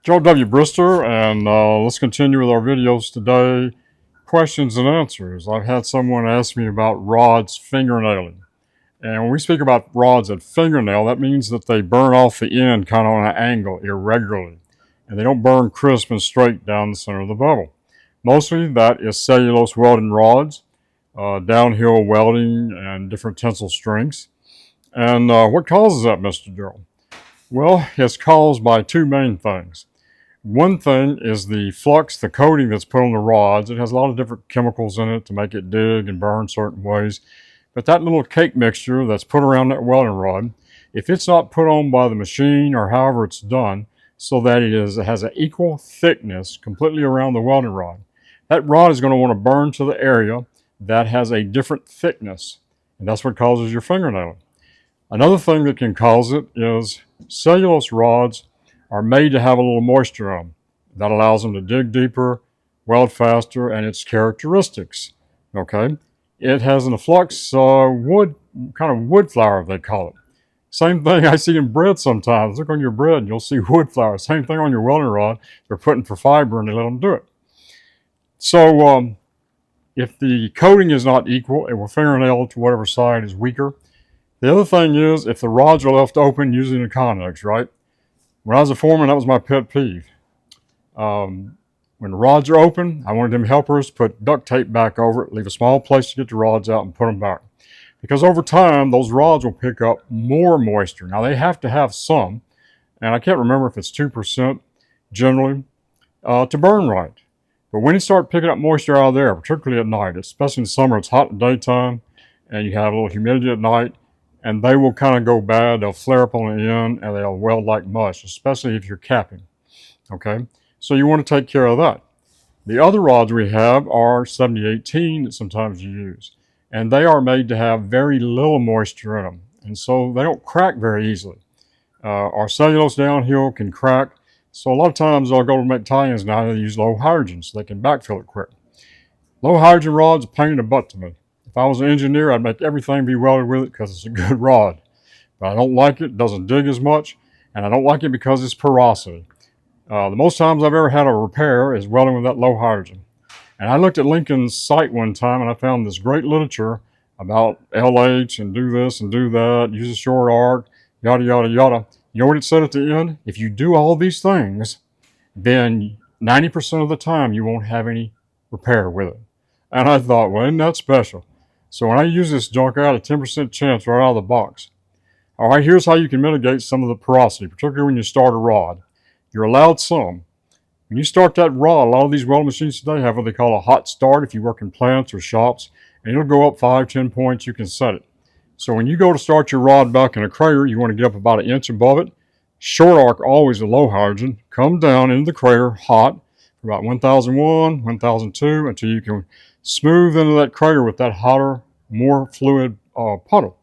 Joe W. Brister, and let's continue with our videos today. Questions and answers. I've had someone ask me about rods fingernailing. And when we speak about rods at fingernail, that means that they burn off the end kind of on an angle irregularly. And they don't burn crisp and straight down the center of the bevel. Mostly that is cellulose welding rods, downhill welding, and different tensile strengths. And what causes that, Mr. Gerald? Well, it's caused by two main things. One thing is the flux, the coating that's put on the rods. It has a lot of different chemicals in it to make it dig and burn certain ways. But that little cake mixture that's put around that welding rod, if it's not put on by the machine or however it's done so that it has an equal thickness completely around the welding rod, that rod is going to want to burn to the area that has a different thickness. And that's what causes your fingernailing. Another thing that can cause it is cellulose rods are made to have a little moisture on them. That allows them to dig deeper, weld faster, and its characteristics. Okay, it has an efflux wood, kind of wood flour they call it. Same thing I see in bread sometimes. Look on your bread and you'll see wood flour. Same thing on your welding rod. They're putting for fiber and they let them do it. So if the coating is not equal, it will fingernail to whatever side is weaker. The other thing is if the rods are left open using the connex, right? When I was a foreman, that was my pet peeve. When the rods are open, I wanted them helpers to put duct tape back over it, leave a small place to get the rods out and put them back. Because over time, those rods will pick up more moisture. Now, they have to have some, and I can't remember if it's 2% generally, to burn right. But when you start picking up moisture out of there, particularly at night, especially in summer, it's hot in the daytime, and you have a little humidity at night, and they will kind of go bad. They'll flare up on the end, and they'll weld like mush, especially if you're capping. Okay, so you want to take care of that. The other rods we have are 7018 that sometimes you use, and they are made to have very little moisture in them, and so they don't crack very easily. Our cellulose downhill can crack, so a lot of times I'll go to make tie-ins now. They use low hydrogen so they can backfill it quick. Low hydrogen rods are a pain in the butt to me. If I was an engineer, I'd make everything be welded with it because it's a good rod. But I don't like it. It doesn't dig as much. And I don't like it because it's porosity. The most times I've ever had a repair is welding with that low hydrogen. And I looked at Lincoln's site one time and I found this great literature about LH and do this and do that, use a short arc, yada, yada, yada. You know what it said at the end? If you do all these things, then 90% of the time you won't have any repair with it. And I thought, well, isn't that special? So when I use this junk, I had a 10% chance right out of the box. All right, here's how you can mitigate some of the porosity, particularly when you start a rod. You're allowed some. When you start that rod, a lot of these welding machines today have what they call a hot start if you work in plants or shops, and it'll go up 5-10 points. You can set it. So when you go to start your rod back in a crater, you want to get up about 1 inch above it. Short arc, always a low hydrogen. Come down into the crater hot for about 1001, 1002 until you can smooth into that crater with that hotter, more fluid puddle.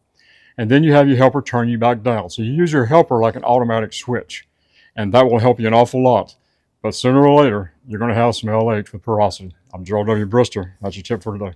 And then you have your helper turn you back down. So you use your helper like an automatic switch. And that will help you an awful lot. But sooner or later, you're going to have some LH with porosity. I'm Gerald W. Brister. That's your tip for today.